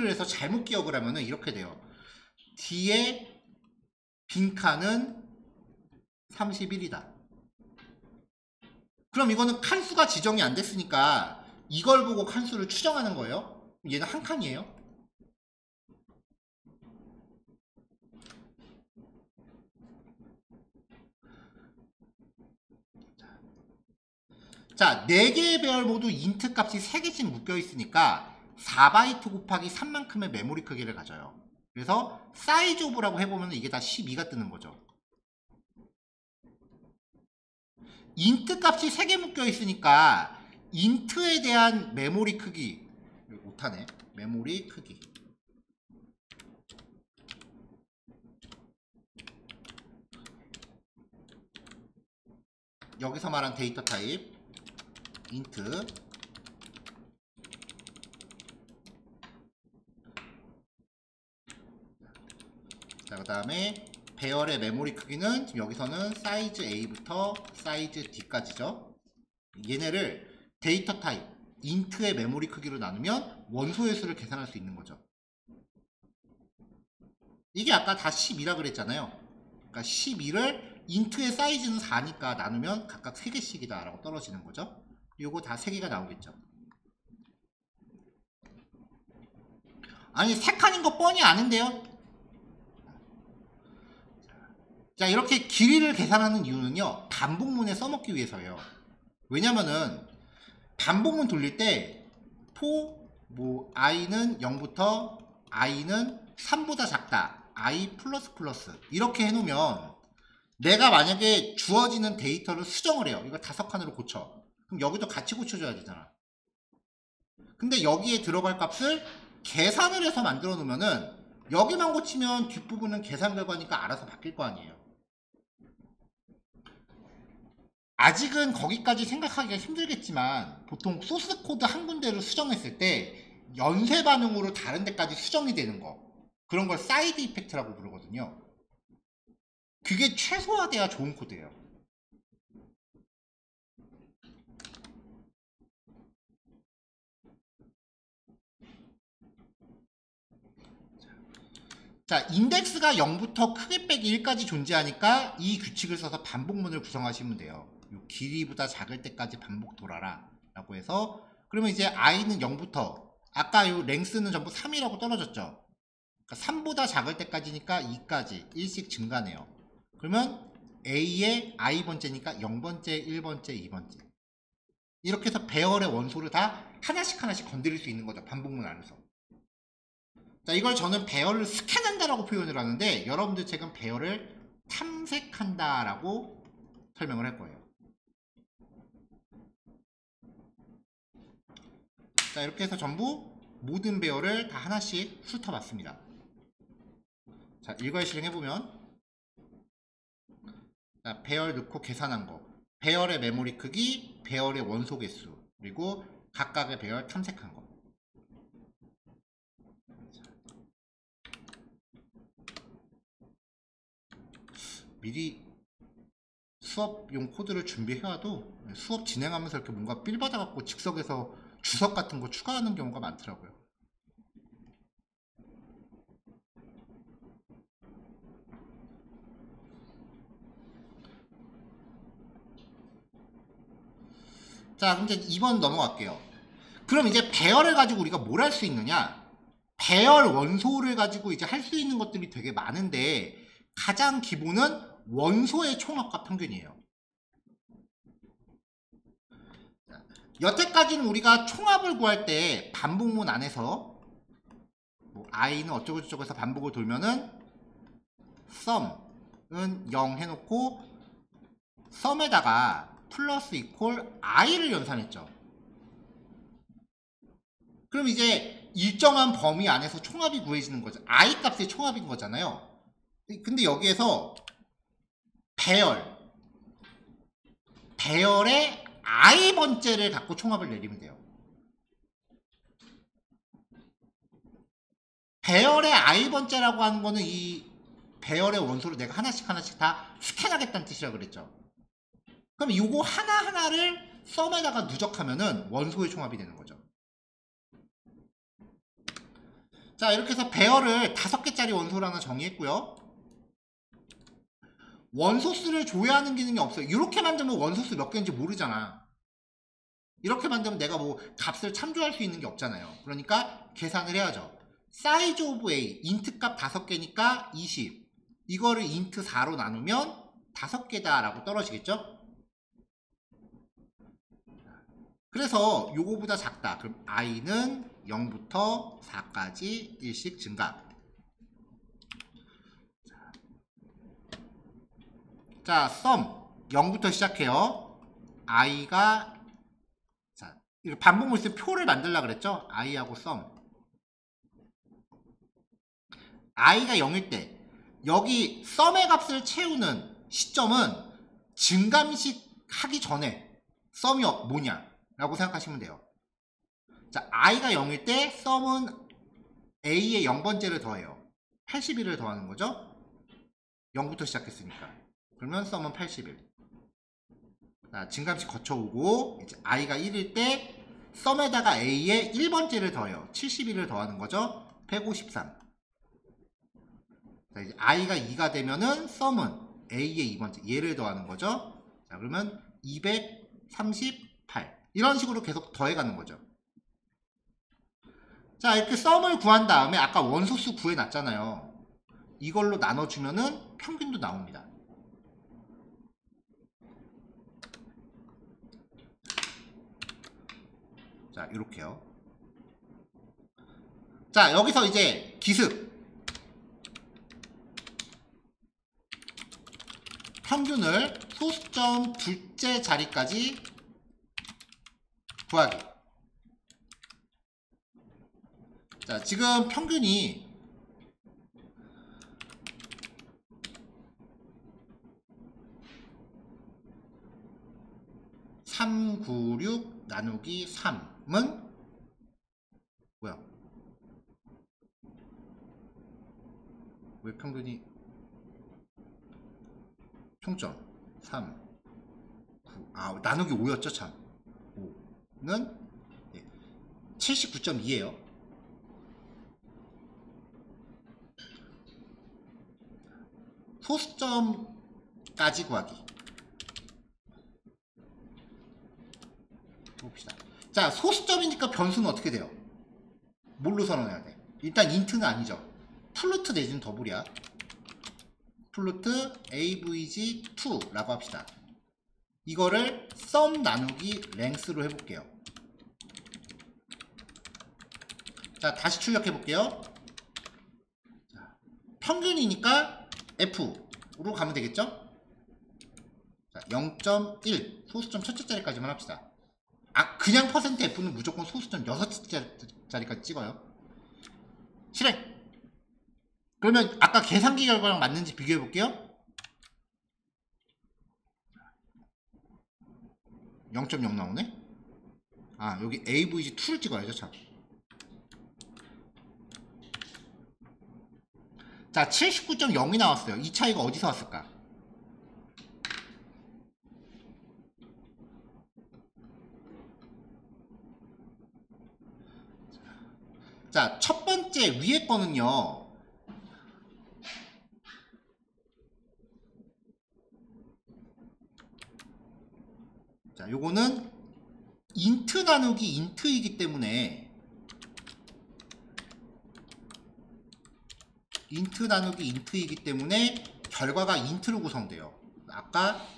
해서 잘못 기억을 하면은 이렇게 돼요. D의 빈칸은 31이다. 그럼 이거는 칸수가 지정이 안 됐으니까 이걸 보고 칸수를 추정하는 거예요. 얘는 한 칸이에요. 자, 4개의 배열 모두 인트 값이 3개씩 묶여 있으니까 4바이트 곱하기 3만큼의 메모리 크기를 가져요. 그래서 사이즈 오브라고 해보면 이게 다 12가 뜨는 거죠. 인트 값이 3개 묶여 있으니까 인트에 대한 메모리 크기, 못하네. 메모리 크기. 여기서 말한 데이터 타입 인트. 자, 그 다음에 배열의 메모리 크기는 지금 여기서는 사이즈 A부터 사이즈 D까지죠. 얘네를 데이터 타입 인트의 메모리 크기로 나누면 원소의 수를 계산할 수 있는 거죠. 이게 아까 다 12라 그랬잖아요. 그러니까 12를 인트의 사이즈는 4니까 나누면 각각 3개씩이다 라고 떨어지는 거죠. 요거 다 3개가 나오겠죠. 아니 3칸인 거 뻔히 아는데요. 자, 이렇게 길이를 계산하는 이유는요, 반복문에 써먹기 위해서예요. 왜냐면은 반복문 돌릴 때 for i는 0부터 i는 3보다 작다, i 플러스 플러스 이렇게 해놓으면 내가 만약에 주어지는 데이터를 수정을 해요. 이거 5칸으로 고쳐. 그럼 여기도 같이 고쳐줘야 되잖아. 근데 여기에 들어갈 값을 계산을 해서 만들어 놓으면은 여기만 고치면 뒷부분은 계산 결과니까 알아서 바뀔 거 아니에요. 아직은 거기까지 생각하기가 힘들겠지만 보통 소스 코드 한 군데를 수정했을 때 연쇄 반응으로 다른 데까지 수정이 되는 거, 그런 걸 사이드 이펙트라고 부르거든요. 그게 최소화돼야 좋은 코드예요. 자, 인덱스가 0부터 크게 빼기 1까지 존재하니까 이 규칙을 써서 반복문을 구성하시면 돼요. 요 길이보다 작을 때까지 반복 돌아라 라고 해서, 그러면 이제 i는 0부터, 아까 요 랭스는 전부 3이라고 떨어졌죠. 그러니까 3보다 작을 때까지니까 2까지 1씩 증가네요. 그러면 a의 i번째니까 0번째, 1번째, 2번째 이렇게 해서 배열의 원소를 다 하나씩 건드릴 수 있는 거죠. 반복문 안에서. 자, 이걸 저는 배열을 스캔한다라고 표현을 하는데 여러분들 지금 배열을 탐색한다라고 설명을 할 거예요. 자, 이렇게 해서 전부 모든 배열을 다 하나씩 훑어봤습니다. 자, 일괄 실행해보면, 자, 배열 넣고 계산한 거 배열의 메모리 크기, 배열의 원소 개수, 그리고 각각의 배열 탐색한 거. 미리 수업용 코드를 준비해와도 수업 진행하면서 이렇게 뭔가 삘 받아갖고 즉석에서 주석 같은 거 추가하는 경우가 많더라고요. 자, 그럼 이제 2번 넘어갈게요. 그럼 이제 배열을 가지고 우리가 뭘 할 수 있느냐? 배열 원소를 가지고 이제 할 수 있는 것들이 되게 많은데 가장 기본은 원소의 총합과 평균이에요. 여태까지는 우리가 총합을 구할 때 반복문 안에서 뭐 i는 어쩌고 저쩌고 해서 반복을 돌면은 sum은 0 해놓고 sum에다가 플러스 이퀄 i를 연산했죠. 그럼 이제 일정한 범위 안에서 총합이 구해지는 거죠. i 값의 총합인 거잖아요. 근데 여기에서 배열의 i 번째를 갖고 총합을 내리면 돼요. 배열의 i 번째라고 하는 거는 이 배열의 원소를 내가 하나씩 다 스캔하겠다는 뜻이라 그랬죠. 그럼 이거 하나하나를 썸에다가 누적하면은 원소의 총합이 되는 거죠. 자, 이렇게 해서 배열을 5개짜리 원소를 하나 정의했고요. 원소수를 조회하는 기능이 없어요. 이렇게 만들면 원소수 몇 개인지 모르잖아. 이렇게 만들면 내가 뭐 값을 참조할 수 있는 게 없잖아요. 그러니까 계산을 해야죠. size of a, int 값 5개니까 20. 이거를 int 4로 나누면 5개다 라고 떨어지겠죠? 그래서 요거보다 작다. 그럼 i는 0부터 4까지 1씩 증가. 자, sum 0부터 시작해요. i가 자, 이거 반복문 쓰 표를 만들려고 그랬죠? i하고 sum. i가 0일 때 여기 sum의 값을 채우는 시점은 증감식 하기 전에 sum이 뭐냐 라고 생각하시면 돼요. 자, i가 0일 때 sum은 a의 0번째를 더해요. 81을 더하는 거죠. 0부터 시작했으니까. 그러면 sum은 81. 자, 증감식 거쳐오고 이제 i가 1일 때 sum에다가 a의 1번째를 더해요. 71을 더하는 거죠. 153. 자, 이제 i가 2가 되면은 sum은 a의 2번째 얘를 더하는 거죠. 자, 그러면 238. 이런 식으로 계속 더해가는 거죠. 자, 이렇게 sum을 구한 다음에 아까 원소수 구해놨잖아요. 이걸로 나눠주면은 평균도 나옵니다. 자, 이렇게요. 자, 여기서 이제 기습 평균을 소수점 둘째 자리까지 구하기. 자, 지금 평균이 396 나누기 3은 뭐야? 왜 평균이 총점 3 9 나누기 5였죠 참. 5는 79.2예요. 소수점까지 구하기. 봅시다. 자, 소수점이니까 변수는 어떻게 돼요? 뭘로 선언해야 돼? 일단 인트는 아니죠. 플루트 내지는 더블이야. 플루트 avg2 라고 합시다. 이거를 sum 나누기 length로 해볼게요. 자, 다시 출력해 볼게요. 평균이니까 f로 가면 되겠죠? 자, 0.1 소수점 첫째 자리까지만 합시다. 그냥 %f는 무조건 소수점 6째 자리까지 찍어요. 실행! 그러면 아까 계산기 결과랑 맞는지 비교해 볼게요. 0.0 나오네. 아, 여기 AVG2를 찍어야죠. 참. 자, 79.0이 나왔어요. 이 차이가 어디서 왔을까? 자, 첫 번째 위에 거는요. 자, 요거는 인트 나누기 인트이기 때문에 결과가 인트로 구성돼요. 아까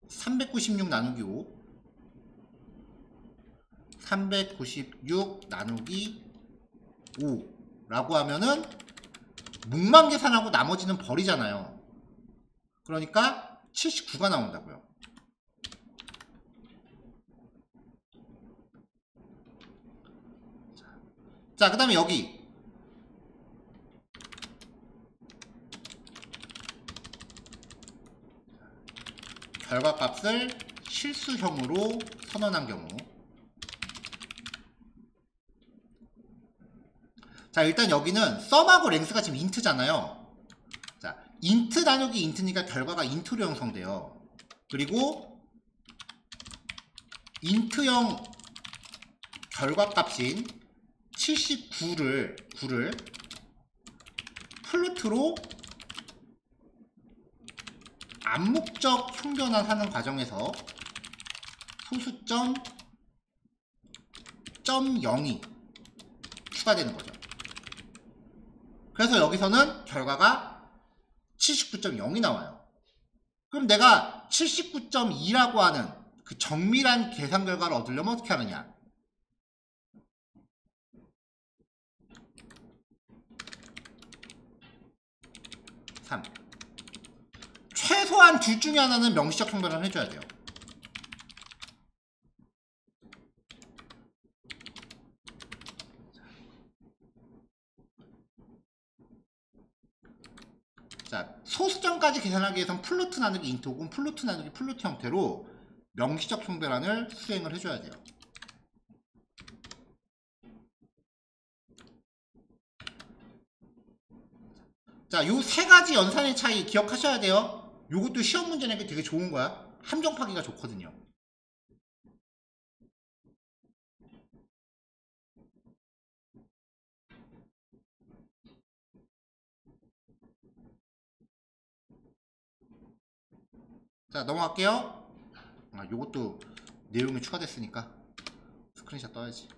396 나누기 5, 396 나누기 5라고 하면은 뭉만 계산하고 나머지는 버리잖아요. 그러니까 79가 나온다고요. 자, 그 다음에 여기 결과값을 실수형으로 선언한 경우, 자, 일단 여기는 썸하고 랭스가 지금 인트잖아요. 자, 인트 나누기 인트니까 결과가 인트로 형성돼요. 그리고 인트형 결과값인 79를 플루트로 암묵적 형변화하는 과정에서 소수점 0이 추가되는 거죠. 그래서 여기서는 결과가 79.0이 나와요. 그럼 내가 79.2라고 하는 그 정밀한 계산 결과를 얻으려면 어떻게 하느냐? 최소한 둘 중에 하나는 명시적 형변화를 해줘야 돼요. 자, 소수점까지 계산하기 위해선 플루트 나누기 인트 혹은 플루트 나누기 플루트 형태로 명시적 형변환을 수행을 해줘야 돼요. 자, 요 세 가지 연산의 차이 기억하셔야 돼요. 요것도 시험 문제 내기 되게 좋은 거야. 함정 파기가 좋거든요. 자, 넘어갈게요. 아, 요것도 내용이 추가됐으니까 스크린샷 떠야지.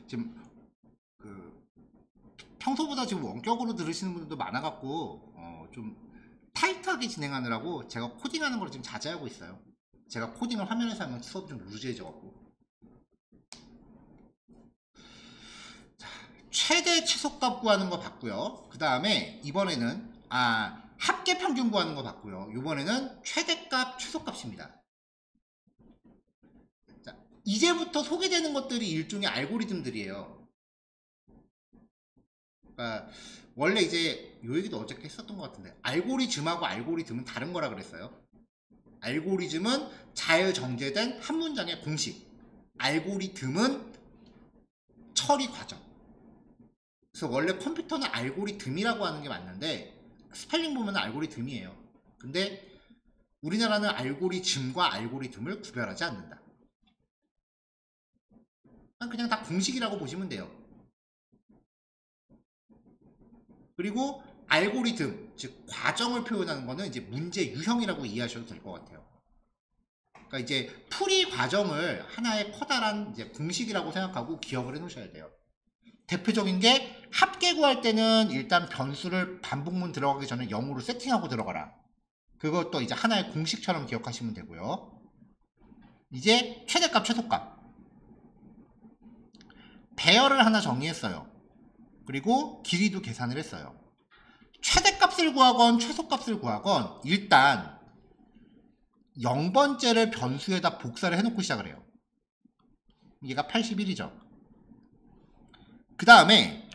지금 평소보다 지금 원격으로 들으시는 분들도 많아갖고 좀 타이트하게 진행하느라고 제가 코딩하는 걸 지금 자제하고 있어요. 제가 코딩을 화면에서 하면 수업이 좀 루즈해져갖고. 자, 최대 최소값 구하는 거 봤고요. 그 다음에 이번에는 합계 평균 구하는 거 봤고요. 이번에는 최대값 최소값입니다. 자, 이제부터 소개되는 것들이 일종의 알고리즘들이에요. 그러니까 원래 이제 요 얘기도 어저께 했었던 것 같은데, 알고리즘하고 알고리즘은 다른 거라 그랬어요. 알고리즘은 잘 정제된 한 문장의 공식, 알고리즘은 처리 과정. 그래서 원래 컴퓨터는 알고리즘이라고 하는 게 맞는데 스펠링 보면 알고리즘이에요. 근데 우리나라는 알고리즘과 알고리즘을 구별하지 않는다. 그냥 다 공식이라고 보시면 돼요. 그리고 알고리즘, 즉 과정을 표현하는 거는 이제 문제 유형이라고 이해하셔도 될 것 같아요. 그러니까 이제 풀이 과정을 하나의 커다란 이제 공식이라고 생각하고 기억을 해 놓으셔야 돼요. 대표적인 게 합계 구할 때는 일단 변수를 반복문 들어가기 전에 0으로 세팅하고 들어가라. 그것도 이제 하나의 공식처럼 기억하시면 되고요. 이제 최대값, 최소값. 배열을 하나 정의했어요. 그리고 길이도 계산을 했어요. 최대값을 구하건 최소값을 구하건 일단 0번째를 변수에다 복사를 해놓고 시작을 해요. 얘가 81이죠. 그 다음에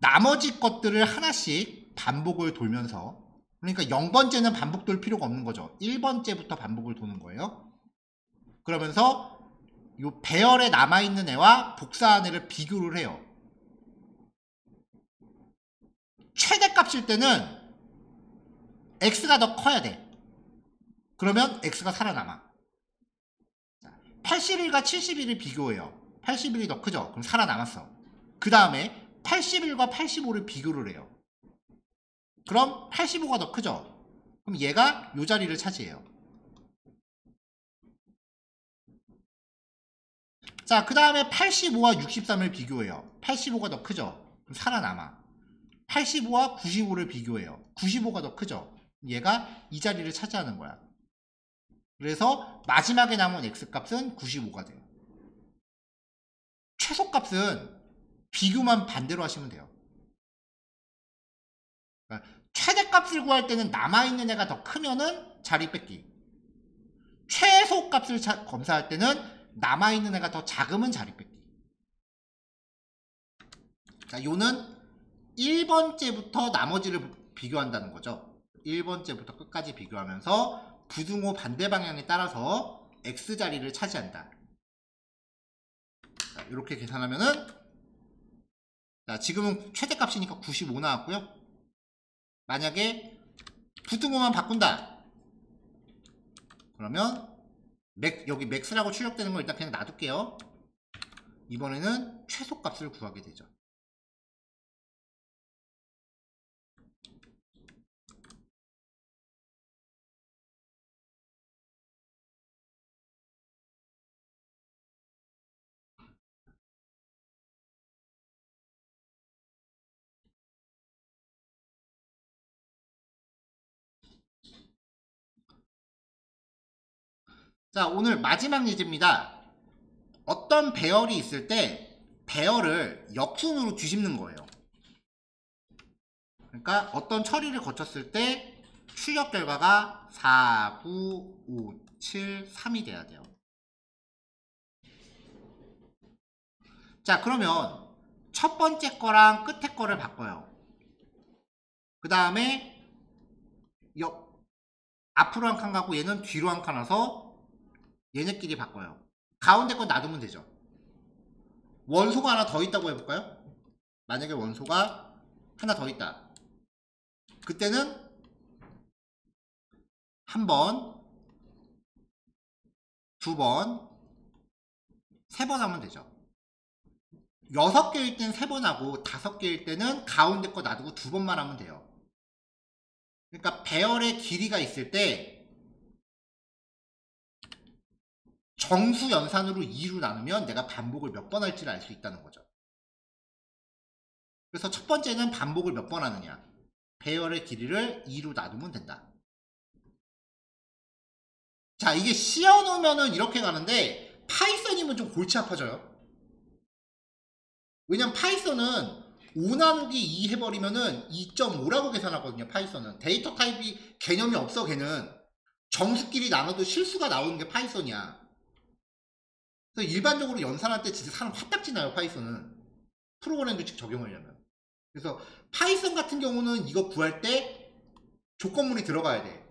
나머지 것들을 하나씩 반복을 돌면서, 그러니까 0번째는 반복 돌 필요가 없는 거죠. 1번째부터 반복을 도는 거예요. 그러면서 요 배열에 남아있는 애와 복사한 애를 비교를 해요. 최대값일 때는 x가 더 커야 돼. 그러면 x가 살아남아. 81과 71을 비교해요. 81이 더 크죠? 그럼 살아남았어. 그 다음에 81과 85를 비교를 해요. 그럼 85가 더 크죠? 그럼 얘가 요 자리를 차지해요. 자, 그 다음에 85와 63을 비교해요. 85가 더 크죠? 그럼 살아남아. 85와 95를 비교해요. 95가 더 크죠? 얘가 이 자리를 차지하는 거야. 그래서 마지막에 남은 x값은 95가 돼요. 최소값은 비교만 반대로 하시면 돼요. 그러니까 최대값을 구할 때는 남아있는 애가 더 크면은 자리 뺏기. 최소값을 검사할 때는 남아있는 애가 더 작으면 자리 뺏기. 자, 요는 1번째부터 나머지를 비교한다는 거죠. 1번째부터 끝까지 비교하면서 부등호 반대 방향에 따라서 x자리를 차지한다. 자, 이렇게 계산하면은, 자, 지금은 최대값이니까 95 나왔고요. 만약에 부등호만 바꾼다. 그러면 여기 맥스라고 출력되는 걸 일단 그냥 놔둘게요. 이번에는 최소값을 구하게 되죠. 자, 오늘 마지막 예제입니다. 어떤 배열이 있을 때 배열을 역순으로 뒤집는 거예요. 그러니까 어떤 처리를 거쳤을 때 출력 결과가 4, 9, 5, 7, 3이 돼야 돼요. 자, 그러면 첫 번째 거랑 끝에 거를 바꿔요. 그 다음에 앞으로 한 칸 가고 얘는 뒤로 한 칸 와서 얘네끼리 바꿔요. 가운데 거 놔두면 되죠. 원소가 하나 더 있다고 해볼까요? 만약에 원소가 하나 더 있다. 그때는 한 번, 두 번, 세 번 하면 되죠. 6개일 땐 3번 하고 5개일 때는 가운데 거 놔두고 2번만 하면 돼요. 그러니까 배열의 길이가 있을 때 정수 연산으로 2로 나누면 내가 반복을 몇 번 할지를 알 수 있다는 거죠. 그래서 첫 번째는 반복을 몇 번 하느냐. 배열의 길이를 2로 나누면 된다. 자, 이게 씌워놓으면은 이렇게 가는데 파이썬이면 좀 골치 아파져요. 왜냐면 파이썬은 5 나누기 2 해버리면은 2.5라고 계산하거든요. 파이썬은 데이터 타입이 개념이 없어. 걔는 정수끼리 나눠도 실수가 나오는 게 파이썬이야. 그래서 일반적으로 연산할 때 진짜 사람 화딱지 나요. 파이썬은 프로그램 규칙 적용하려면. 그래서 파이썬 같은 경우는 이거 구할 때 조건문이 들어가야 돼.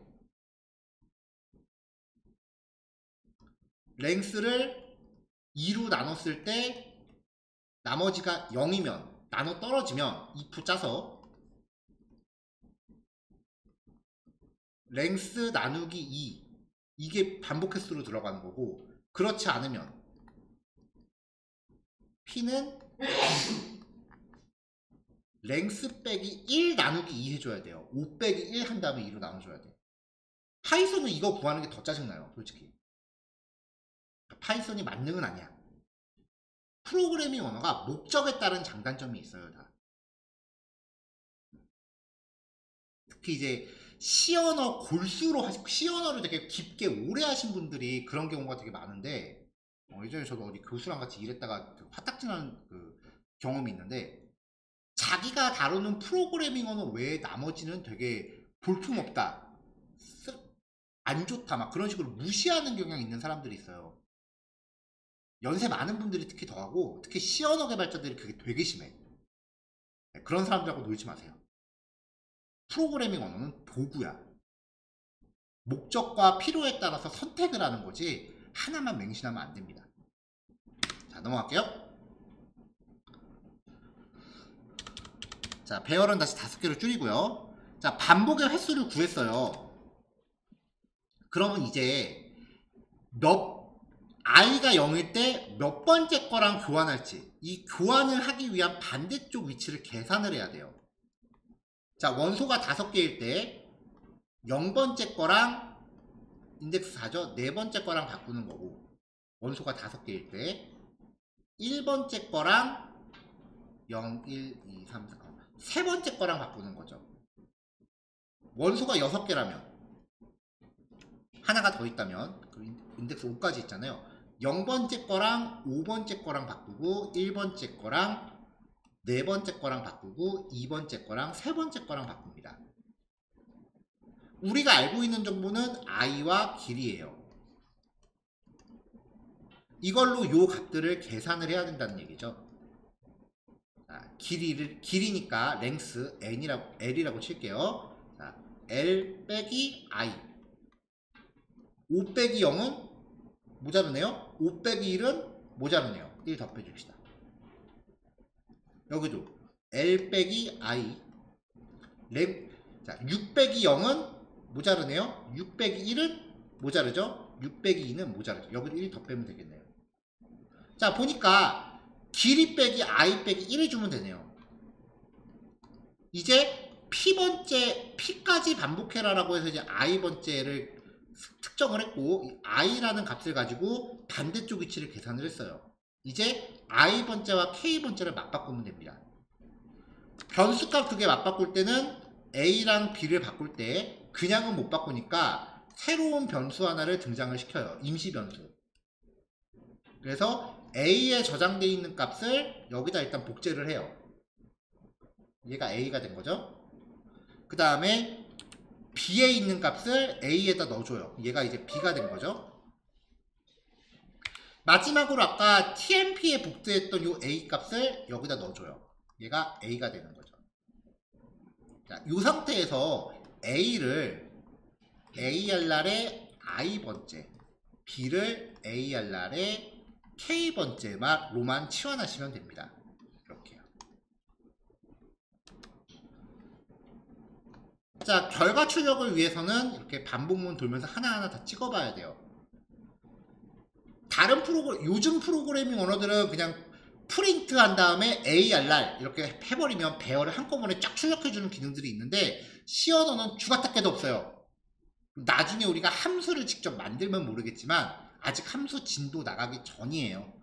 랭스를 2로 나눴을 때 나머지가 0이면 나눠 떨어지면 if 짜서 랭스 나누기 2 이게 반복 횟수로 들어가는 거고, 그렇지 않으면 p는 랭스 빼기 1 나누기 2 해줘야 돼요. 5 빼기 1 한 다음에 2로 나눠줘야 돼. 파이썬은 이거 구하는 게 더 짜증나요. 솔직히 파이썬이 만능은 아니야. 프로그래밍 언어가 목적에 따른 장단점이 있어요. 다. 특히 이제 C언어 골수로 C언어를 되게 깊게 오래 하신 분들이 그런 경우가 되게 많은데, 예전에 저도 어디 교수랑 같이 일했다가 화딱지나는 그 경험이 있는데, 자기가 다루는 프로그래밍 언어 외에 나머지는 되게 볼품없다, 안 좋다 막 그런 식으로 무시하는 경향이 있는 사람들이 있어요. 연세 많은 분들이 특히 더하고 특히 시언어 개발자들이 그게 되게 심해. 네, 그런 사람들하고 놀지 마세요. 프로그래밍 언어는 도구야. 목적과 필요에 따라서 선택을 하는 거지 하나만 맹신하면 안 됩니다. 자, 넘어갈게요. 자, 배열은 다시 5개로 줄이고요. 자, 반복의 횟수를 구했어요. 그러면 이제 i가 0일 때 몇 번째 거랑 교환할지, 이 교환을 하기 위한 반대쪽 위치를 계산을 해야 돼요. 자, 원소가 5개일 때 0번째 거랑 인덱스 4죠. 4번째 거랑 바꾸는 거고, 원소가 5개일 때 1번째 거랑 0, 1, 2, 3, 4, 3번째 거랑 바꾸는 거죠. 원소가 6개라면 하나가 더 있다면 인덱스 5까지 있잖아요. 0번째 거랑 5번째 거랑 바꾸고 1번째 거랑 4번째 거랑 바꾸고 2번째 거랑 3번째 거랑 바꿉니다. 우리가 알고 있는 정보는 i와 길이에요. 이걸로 요 값들을 계산을 해야 된다는 얘기죠. 자, 길이니까 랭스 L이라고 칠게요. 자, L 빼기 I. 5 빼기 0은 모자르네요. 5 빼기 1은 모자르네요. 1 더 빼줍시다. 여기도 L 빼기 I. 자, 6 빼기 0은 모자르네요. 6 빼기 1은 모자르죠. 6 빼기 2는 모자르죠. 여기도 1 더 빼면 되겠네요. 자, 보니까 길이 빼기 I 빼기 1을 주면 되네요. 이제 P까지 반복해라 라고 해서 이제 I번째를 특정을 했고, i라는 값을 가지고 반대쪽 위치를 계산을 했어요. 이제 i번째와 k번째를 맞바꾸면 됩니다. 변수값 2개 맞바꿀 때는 a랑 b를 바꿀 때 그냥은 못 바꾸니까 새로운 변수 하나를 등장을 시켜요. 임시 변수. 그래서 a에 저장되어 있는 값을 여기다 일단 복제를 해요. 얘가 a가 된 거죠. 그 다음에 b에 있는 값을 a에다 넣어줘요. 얘가 이제 b가 된 거죠. 마지막으로 아까 tmp에 복제했던 요 a 값을 여기다 넣어줘요. 얘가 a가 되는 거죠. 자, 요 상태에서 a를 ARR의 i번째, b를 ARR의 k번째로만 치환하시면 됩니다. 이렇게요. 자, 결과 출력을 위해서는 이렇게 반복문 돌면서 하나하나 다 찍어봐야 돼요. 요즘 프로그래밍 언어들은 그냥 프린트 한 다음에 ARR 이렇게 해버리면 배열을 한꺼번에 쫙 출력해주는 기능들이 있는데 C언어는 주가탁게도 없어요. 나중에 우리가 함수를 직접 만들면 모르겠지만 아직 함수 진도 나가기 전이에요.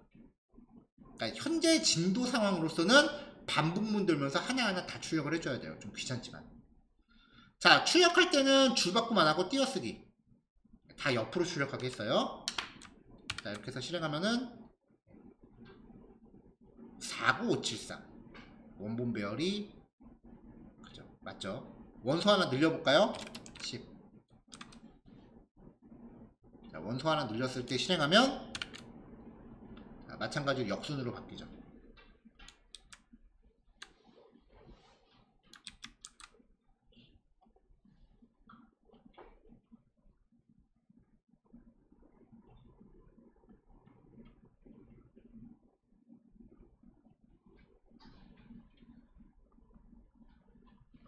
그러니까 현재 진도 상황으로서는 반복문 돌면서 하나하나 다 출력을 해줘야 돼요. 좀 귀찮지만. 자, 출력할 때는 줄바꿈 안하고 띄어쓰기 다 옆으로 출력하게 했어요. 자, 이렇게 해서 실행하면은 49573 원본 배열이 그죠? 맞죠? 원소 하나 늘려볼까요? 10. 자, 원소 하나 늘렸을 때 실행하면 자, 마찬가지로 역순으로 바뀌죠.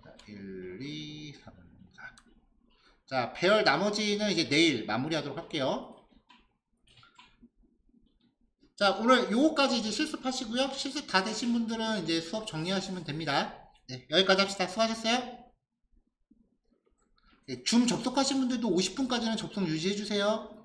자, 1, 2, 3, 4. 자, 배열 나머지는 이제 내일 마무리하도록 할게요. 자, 오늘 요거까지 이제 실습하시고요. 실습 다 되신 분들은 이제 수업 정리하시면 됩니다. 네, 여기까지 합시다. 수고하셨어요. 네, 줌 접속하신 분들도 50분까지는 접속 유지해주세요.